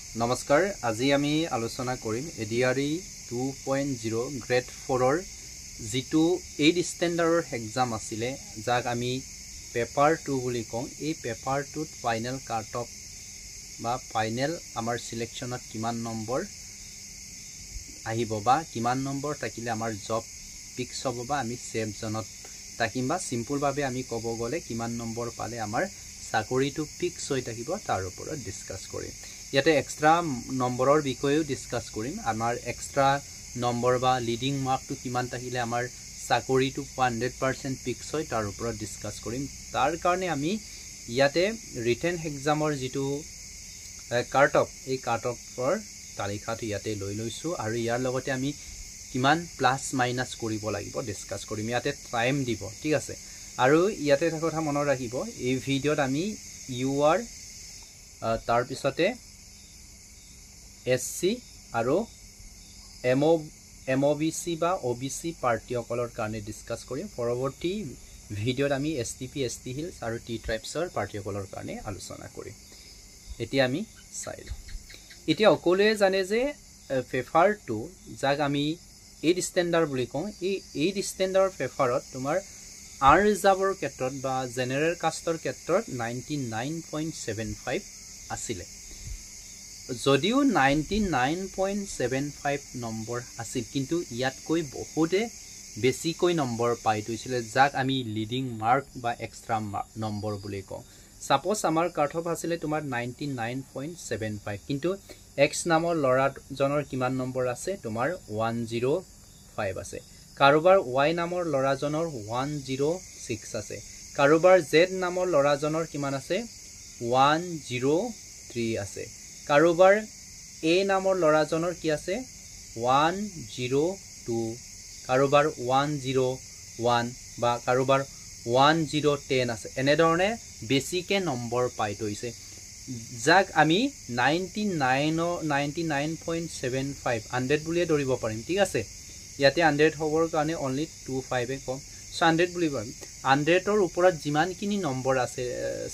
নমস্কাৰ আজি আমি আলোচনা কৰিম এডিআৰই 2.0 গ্ৰেড 4 ৰ যেটো 8 ষ্টেণ্ডাৰ্ডৰ এক্সাম আছিলে যাক আমি পেপাৰ 2 বুলি কওঁ এই paper 2 to final cut of বা ফাইনাল আমাৰ সিলেকশনত কিমান নম্বৰ আহিব বা কিমান নম্বৰ থাকিলে আমাৰ জব পিক্স হ'ব বা আমি সেফ জনত থাকিম বা সিম্পল ভাবে আমি ক'ব গলে কিমান নম্বৰ পালে আমাৰ চাকৰিটো পিক্স হৈ থাকিব তাৰ ওপৰত ডিসকাস কৰিম ইয়াতে এক্সট্ৰা নম্বৰৰ বিষয়েও ডিসকাস কৰিম আমাৰ এক্সট্ৰা নম্বৰ বা লিডিং মাৰ্কটো কিমান থাকিলে আমাৰ চাকৰিটো 100% পিক্স হয় তাৰ ওপৰত ডিসকাস কৰিম তাৰ কাৰণে আমি ইয়াতে ৰিটেন এক্সামৰ যেটো কাট অফ এই কাট অফৰ তালিকাটো ইয়াতে লৈ লৈছো আৰু ইয়াৰ লগতে আমি কিমান প্লাস মাইনাস কৰিব লাগিব ডিসকাস কৰিম ইয়াতে টাইম দিব ঠিক আছে আৰু ইয়াতে এটা কথা মনত ৰাখিব এই ভিডিওত আমি ইউআৰ তাৰ পিছতে এসসি আৰু এমওবিসি বা ওবিসি পাৰ্টিসকলৰ কাৰণে ডিসকাস কৰিম পৰৱৰ্তী ভিডিওত আমি এসটিপি এসটি হিলছ আৰু টি ট্ৰাইবছৰ পাৰ্টিসকলৰ কাৰণে আলোচনা কৰিম এতিয়া আমি চাই লওঁ এতিয়া অকলে জানে যে পেপাৰ 2 যাক আমি 8 ষ্টেণ্ডাৰ্ড বুলি কওঁ এই 8 ষ্টেণ্ডাৰ্ড পেপাৰত তোমাৰ আনৰিজাৰ্ভৰ ক্ষেত্ৰত বা জেনাৰেল কাষ্টৰ ক্ষেত্ৰত 99.75 আছিল যদিও 99.75 নম্বৰ আছিল কিন্তু ইয়াতকৈ বহুতে বেছিকৈ নম্বৰ পাই গৈছিল যাক আমি লিডিং মাৰ্ক বা এক্সট্ৰা নম্বৰ বুলি কওঁ সাপোজ আমাৰ কাট অফ আছিল তোমাৰ 99.75 কিন্তু এক্স নামৰ লৰাজনৰ কিমান নম্বৰ আছে তোমাৰ 105 আছে কাৰোবাৰ y নামৰ লৰাজনৰ 106 আছে কাৰোবাৰ z নামৰ লৰাজনৰ কিমান আছে 103 আছে কাৰোবাৰ a নামৰ লৰাজনৰ কি আছে 102 কাৰোবাৰ 101 বা কাৰোবাৰ 1010 আছে এনে ধৰণে বেছিকে নম্বৰ পাই থৈছে যাক আমি 99.75 100 বুলিয়ে ধৰিব পাৰিম ঠিক আছে ইয়াতে 100 হবৰ কাৰণে only 25 এ কম সো 100 বুলি ভাবি 100 ৰ ওপৰত যিমান কিনি নম্বৰ আছে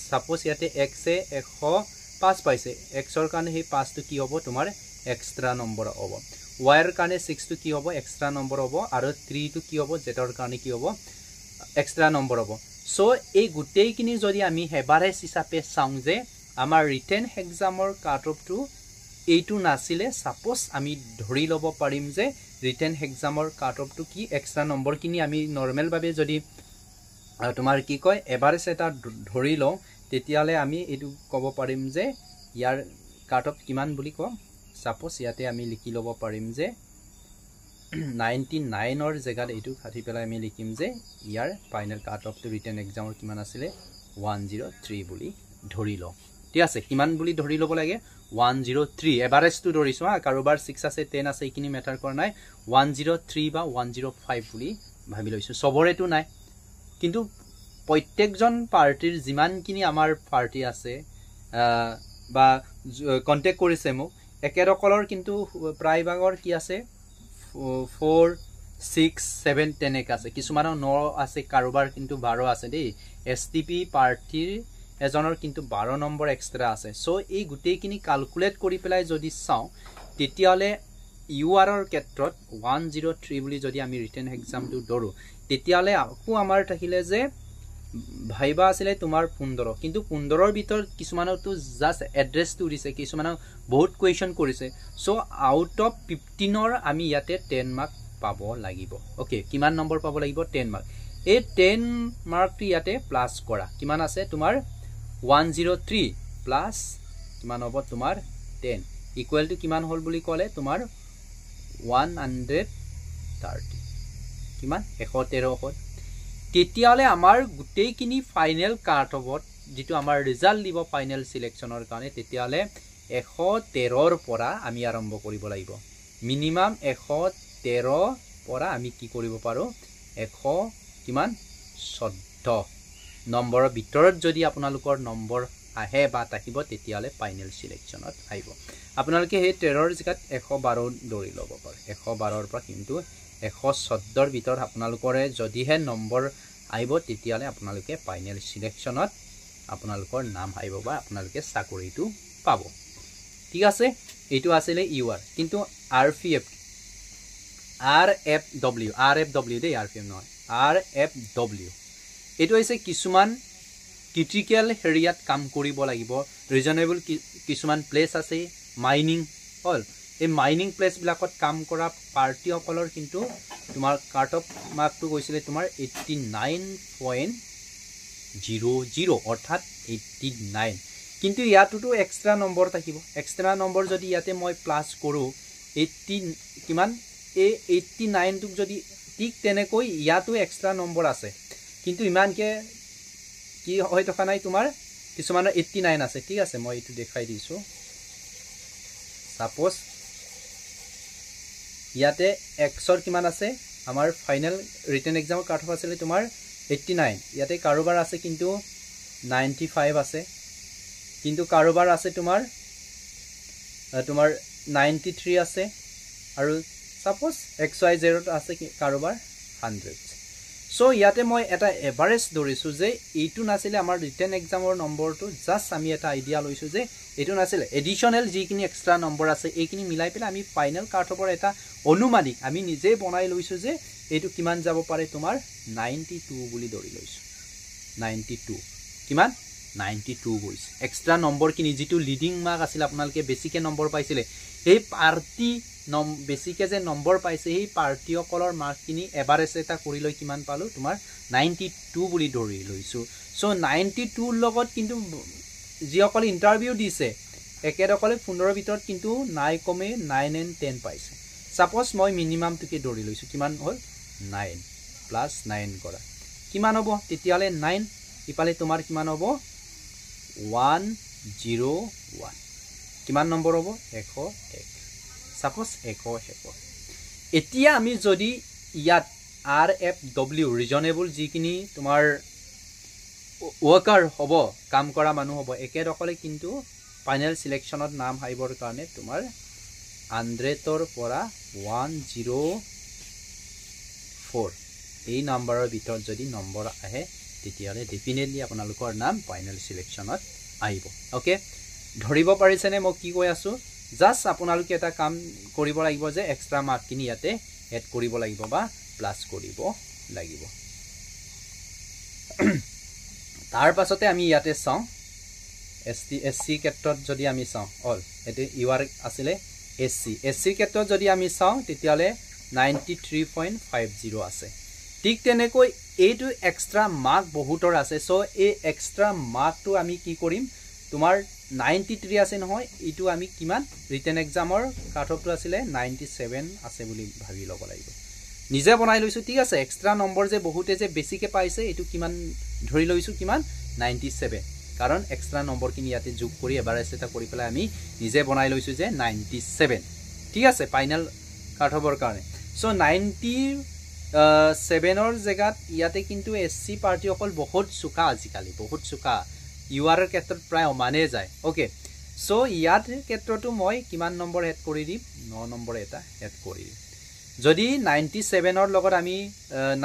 সাপোজ ইয়াতে x এ 105 পাইছে x ৰ কাৰণে সেই 5 টো কি হ'ব তোমাৰ এক্সট্ৰা নম্বৰ হ'ব y ৰ কাৰণে 6 টো কি হ'ব এক্সট্ৰা নম্বৰ হ'ব আৰু 3 টো কি হ'ব z ৰ কাৰণে কি হ'ব এক্সট্ৰা নম্বৰ হ'ব সো এই গুটেই কিনি যদি আমি হেবাৰেজ হিচাপে চাওঁ যে আমাৰ ৰিটেন এক্সামৰ কাট অফটো এইটো নাছিলে সাপোজ আমি ধৰি লব পাৰিম যে ৰিটেন এক্সামৰ কাট অফটো কি এক্সট্ৰা নম্বৰ কিনি আমি নৰমাল ভাবে যদি তোমাৰ কি কয় এভাৰেজ এটা ধৰি লও তেতিয়ালে আমি এটো ক'ব পাৰিম যে ইয়াৰ কাট অফ কিমান বুলি কম সাপোজ ইয়াতে আমি লিখি লব পাৰিম যে 99 ৰ জায়গাত এটো খাটি পেলাই আমি লিখিম যে year final cut off to written এক্সামৰ কিমান আছিল 103 বুলি ধৰি লও ঠিক আছে কিমান বুলি ধৰি লব লাগে 103 এভাৰেজ টু ধৰিছো কাৰোবাৰ 6 আছে 10 আছে ইকিনি মেটাৰ কৰা নাই 103 বা 105 বুলি ভাবি লৈছো সবৰেটো নাই কিন্তু প্ৰত্যেকজন পাৰ্টিৰ যিমান কিনি আমাৰ পাৰ্টি আছে বা কন্টাক্ট কৰিছে মোক একেৰকলৰ কিন্তু প্ৰায়ভাগৰ কি আছে 4 6 7 10 আছে কিছুমানৰ 9 আছে কাৰোবাৰ কিন্তু 12 আছে দেই এসটিপি পাৰ্টিৰ এজনৰ কিন্তু 12 নম্বৰ এক্সট্ৰা আছে সো এই গুটেই কিনি ক্যালকুলেট কৰি পেলাই যদি চাও তেতিয়ালে ইউআৰ ৰ ক্ষেত্ৰত 103 বুলি যদি আমি ৰিটেন এক্সামটো ধৰো তেতিয়ালে আকো আমাৰ থাকিলে যে ভাইবা আছিল তোমাৰ 15 কিন্তু 15 ৰ ভিতৰ কিছুমানটো জাস্ট এড্ৰেছটো দিছে কিছুমানক বহুত কোৱেশ্চন কৰিছে সো আউট অফ 15 ৰ আমি ইয়াতে 10 মাৰ্ক পাব লাগিব ওকে কিমান নম্বৰ পাব লাগিব 10 মাৰ্ক এই 10 মাৰ্কটো ইয়াতে প্লাস কৰা কিমান আছে তোমাৰ 103 প্লাস কিমান হ'ব তোমাৰ 10 ইকুৱেল টু কিমান হল বুলি ক'লে তোমাৰ 130 কিমান 113 হল তেতিয়ালে আমাৰ গুটেই কিনি ফাইনাল কাট অফত যেটো আমাৰ ৰিজাল্ট দিব ফাইনাল সিলেকশনৰ কাৰণে তেতিয়ালে 113 ৰ পৰা আমি আৰম্ভ কৰিব লাগিব মিনিমাম 113 পৰা আমি কি কৰিব পাৰো 100 কিমান 14 নম্বৰৰ ভিতৰত যদি আপোনালোকৰ নম্বৰ আহে বা থাকিব তেতিয়ালে ফাইনাল সিলেকশনত আহিব আপোনালোকে এই 13 ৰ জায়গাত 112 ধৰি লব পাৰে 112 ৰ পৰা কিন্তু 114 ৰ ভিতৰত আপোনালোকৰে যদিহে নম্বৰ আহিব তেতিয়ালে আপোনালোকে ফাইনাল সিলেকশনত আপোনালোকৰ নাম আহিব বা আপোনালোকে চাকৰিটো পাব ঠিক আছে এইটো আছিলে ইউআৰ কিন্তু RFW দেই RPM নহয় RFW এইটো হৈছে কিছুমান ক্ৰিটিকেল এৰিয়াত কাম কৰিব লাগিব ৰিজনেবল কিছুমান প্লেস আছে মাইনিং হল এই মাইনিং প্লেস বিলাকত কাম কৰা পাৰ্টি সকলৰ কিন্তু তোমাৰ কাট অফ মাৰ্কটো কৈছিলে তোমাৰ 89.00 অৰ্থাৎ 89 কিন্তু ইয়াতটো এক্সট্ৰা নম্বৰ থাকিব এক্সট্ৰা নম্বৰ যদি ইয়াতে মই প্লাস কৰো 80 কিমান এই 89 টোক যদি ঠিক তেনেকৈ ইয়াতো এক্সট্ৰা নম্বৰ আছে কিন্তু ইমানকে কি হয় থকা নাই তোমাৰ কিছুমানৰ 89 আছে ঠিক আছে মই এটো দেখাই দিছো সাপোজ ইয়াতে এক্সৰ কিমান আছে আমাৰ ফাইনাল ৰিটেন এক্সামৰ কাট অফ আছিল তোমাৰ 89 ইয়াতে কাৰোবাৰ আছে কিন্তু 95 আছে কিন্তু কাৰোবাৰ আছে তোমাৰ 93 আছে আৰু সাপোজ XY0 আছে কাৰোবাৰ 100 সো ইয়াতে মই এটা এভাৰেজ ধৰিছো যে এইটো নাছিলে আমাৰ ৰিটেন এক্সামৰ নম্বৰটো জাস্ট আমি এটা আইডিয়া লৈছো যে এইটো নাছিলে এডিশনাল যিখিনি এক্সট্ৰা নম্বৰ আছে এইখিনি মিলাই পেলাই আমি ফাইনাল কাট অফৰ এটা অনুমানিক আমি নিজে বনাই লৈছো যে এইটো কিমান যাব পাৰে তোমাৰ 92 বুলি ধৰি লৈছো 92 কিমান 92 গৈছে এক্সট্ৰা নম্বৰ কিনি যেটো লিডিং মাৰ্ক আছিল আপোনালকে বেছিকে নম্বৰ পাইছিলে এই পাৰ্টি বেছিকে যে নম্বৰ পাইছে এই পাৰ্টি অকলৰ মাৰ্ক কিনি এভাৰেজ এটা কৰি লৈ কিমান পালো তোমাৰ 92 বুলি ধৰি লৈছো সো 92 লগত কিন্তু যি অকল ইন্টাৰভিউ দিছে একেদকলে 15 ভিতৰত কিন্তু নাই কমে 9 and 10 পাইছে সাপোজ মই মিনিমাম টুকে ধৰি লৈছো কিমান হল 9 প্লাস 9 কৰা কিমান হ'ব তেতিয়ালে 9 ইপালে তোমাৰ কিমান হ'ব 101 কিমান নম্বৰ হ'ব 101 সাপোজ 101 এতিয়া আমি যদি ইয়াত RFW ৰিজনেবল যিখিনি তোমাৰ ওয়াৰ্কাৰ হ'ব কাম কৰা মানুহ হ'ব একেদকলে কিন্তু ফাইনাল সিলেকশনত নাম হাইবৰ কাৰণে তোমাৰ 100 ৰ পৰা 104 এই নম্বৰৰ ভিতৰত যদি নম্বৰ আহে তেতিয়ালে ডেফিনেটলি আপোনালোকৰ নাম ফাইনাল সিলেকশনত আহিব ওকে ধৰিব পাৰিছেনে মই কি কৈ আছো জাস্ট আপোনালোকে এটা কাম কৰিব লাগিব যে এক্সট্ৰা মাৰ্ক কিনি ইয়াতে এড কৰিব লাগিব বা প্লাস কৰিব লাগিব তাৰ পাছতে আমি ইয়াতে চাও SC ক্ষেত্ৰত যদি আমি চাও অল এতে ইউআৰ আছিল SC ক্ষেত্ৰত যদি আমি চাও তেতিয়ালে 93.50 আছে ঠিক তেনেকৈ এইটো এক্সট্ৰা মাৰ্ক বহুতৰ আছে সো এই এক্সট্ৰা মাৰ্কটো আমি কি কৰিম তোমাৰ 93 আছে নহয় ইটো আমি কিমান ৰিটেন এক্সামৰ কাট অফটো আছিল 97 আছে বুলি ভাবি লব লাগিব নিজে বনাই লৈছো ঠিক আছে এক্সট্ৰা নম্বৰ যে বহুতে যে বেছিকে পাইছে এটো কিমান ধৰি লৈছো কিমান 97 কাৰণ এক্সট্ৰা নম্বৰ কিনি ইয়াতে যোগ কৰি এভাৰেজ এটা কৰি পেলাই আমি নিজে বনাই লৈছো যে 97 ঠিক আছে ফাইনাল কাট অফৰ কাৰণে সো 97 ৰ জায়গাত ইয়াতে কিন্তু SC পাৰ্টি অকল বহুত সুকা আজিকালি বহুত সুকা ইউআৰ ক্ষেত্ৰত প্ৰায় মানে যায় ওকে সো ইয়াত ক্ষেত্ৰটো মই কিমান নম্বৰ এড কৰি দিম 9 নম্বৰ এটা এড কৰি দিম যদি 97 ৰ লগত আমি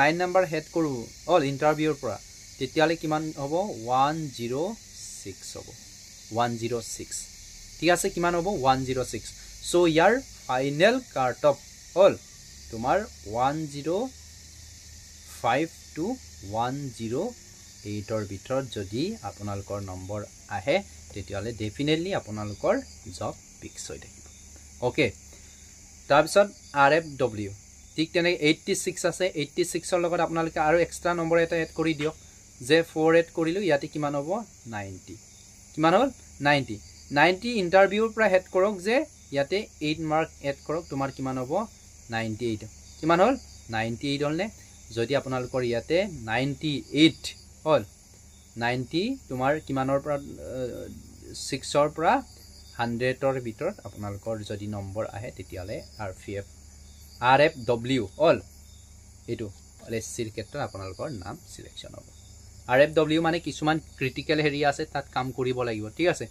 9 নম্বৰ হেড কৰো অল ইন্টাৰভিউৰ পৰা তেতিয়ালে কিমান হ'ব 106 হ'ব 106 ঠিক আছে কিমান হ'ব 106 so year final cut of all তোমাৰ 105 to 108 ৰ ভিতৰত যদি আপোনালোকৰ নম্বৰ আহে তেতিয়ালে ডেফিনেটলি আপোনালোকৰ জব ফিক্স হৈ থাকিব ওকে তাৰপিছত RFW ঠিক তেনে 86 আছে 86 ৰ লগত আপোনালোকে আৰু এক্সট্ৰা নম্বৰ এটা এড কৰি দিয়ক যে 4 এড কৰিলো ইয়াতে কিমান হ'ব 90 কিমান হ'ল 90 ইন্টাৰভিউৰ পৰা হেড কৰক যে ইয়াতে 8 মাৰ্ক এড কৰক তোমাৰ কিমান হ'ব 98 কিমান হ'ল 98 হ'ল নে যদি আপোনালোকৰ ইয়াতে 98 হ'ল 90 তোমাৰ কিমানৰ পৰা 6 ৰ পৰা 100 ৰ ভিতৰত আপোনালোকৰ যদি নম্বৰ আহে তেতিয়ালে RFW অল এটো SC ৰ ক্ষেত্ৰত আপোনালোকৰ নাম সিলেকশন হ'ব RFW মানে কিছুমান ক্ৰিটিকেল এৰিয়া আছে তাত কাম কৰিব লাগিব ঠিক আছে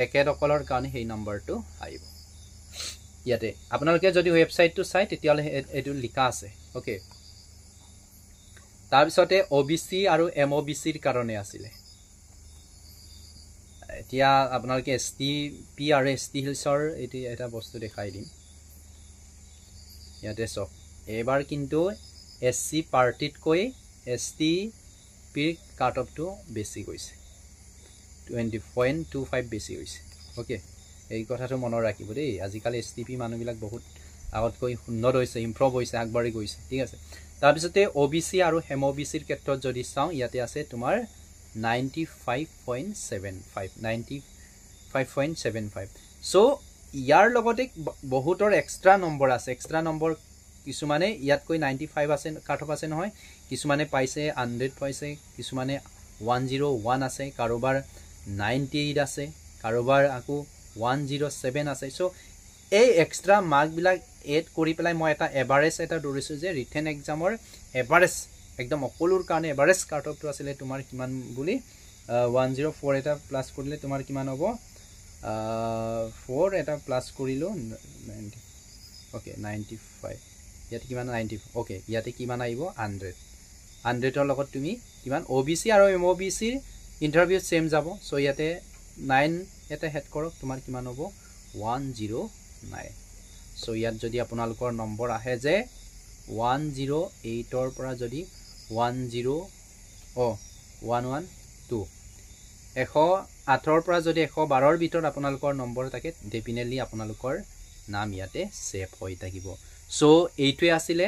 একেদকলৰ কাৰণে সেই নম্বৰটো আহিব ইয়াতে আপোনালোকে যদি ওয়েবসাইটটো চাই তেতিয়ালে এটো লিখা আছে ওকে তাৰ পিছতে OBC আৰু MOBC ৰ কাৰণে আছিল এতিয়া আপোনালোকে STP আৰু ST হিলছৰ এটা বস্তু দেখাই দিম ইয়াতে চক এবাৰ কিন্তু SC পাৰ্টিতকৈ STP কাট অফটো বেছি গৈছে 20.25 বেছি হৈছে ওকে এই কথাটো মনত ৰাখিব দেই আজিকালি STP মানুহবিলাক বহুত আগতকৈ উন্নত হৈছে ইমপ্ৰুভ হৈছে আগবাঢ়ি গৈছে ঠিক আছে তাৰপিছতে OBC আৰু হেম OBCৰ ক্ষেত্ৰত যদি চাওঁ ইয়াতে আছে তোমাৰ 95.75 সো ইয়াৰ লগতে বহুতৰ এক্সট্ৰা নম্বৰ আছে এক্সট্ৰা নম্বৰ কিছুমানে ইয়াতকৈ 95 আছে কাট অফ আছে নহয় কিছুমানে পাইছে 100 পাইছে কিছুমানে 101 আছে কাৰোবাৰ 98 আছে কাৰোবাৰ আকৌ 107 আছে সো এই এক্সট্ৰা মাৰ্ক বিলাক এড কৰি পেলাই মই এটা এভাৰেজ এটা ধৰিছো যে ৰিটেন এক্সামৰ এভাৰেজ একদম অকলুৰ কাৰণে এভাৰেজ কাট অফটো আছিল তোমাৰ কিমান বুলি 104 এটা প্লাস কৰিলে তোমাৰ কিমান হ'ব 4 এটা প্লাস কৰিলো 90 ওকে 95 ইয়াতে কিমান 90 ওকে ইয়াতে কিমান আহিব 100 ৰ লগত তুমি কিমান OBC আৰু MOBC ইন্টাৰভিউ সেম যাব সো ইয়াতে 9 এটা হেড কৰক তোমাৰ কিমান হ'ব 109 সো ইয়াত যদি আপোনালোকৰ নম্বৰ আহে যে 108 ৰ পৰা যদি 112 108 ৰ পৰা যদি 112 ৰ ভিতৰত আপোনালোকৰ নম্বৰ থাকে ডেফিনেটলি আপোনালোকৰ নাম ইয়াতে সেভ হৈ থাকিব সো এইটোৱে আছিল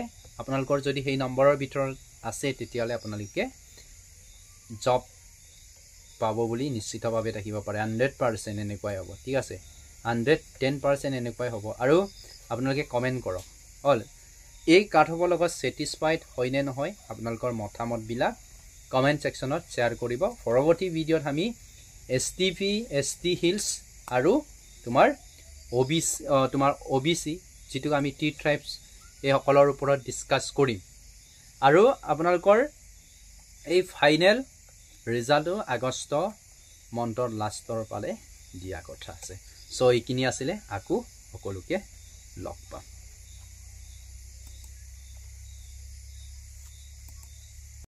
আপোনালোকৰ যদি সেই নম্বৰৰ ভিতৰত আছে তেতিয়ালে আপোনালোকে জব পাব বুলি নিশ্চিতভাৱে থাকিব পাৰে 100% এনেকৈ হ'ব ঠিক আছে 110% এনেকৈ হ'ব আৰু আপোনালোকে কমেন্ট কৰক অল এই কাট অফৰ লগত স্যাটিসফাইড হয় নে নহয় আপোনালোকৰ মতামত বিলাক কমেন্ট সেকশনত শেয়াৰ কৰিব পৰৱৰ্তী ভিডিঅত আমি STP ST হিলছ আৰু তোমাৰ OBC যেটো আমি T ট্ৰাইবস এই সকলৰ ওপৰত ডিসকাস কৰিম আৰু আপোনালোকৰ এই ফাইনেল ৰিজাল্টটো আগষ্ট মন্থৰ লাষ্টৰ পালে দিয়া কথা আছে সো এইখিনি আছিল আকৌ সকলোকে লগ পাম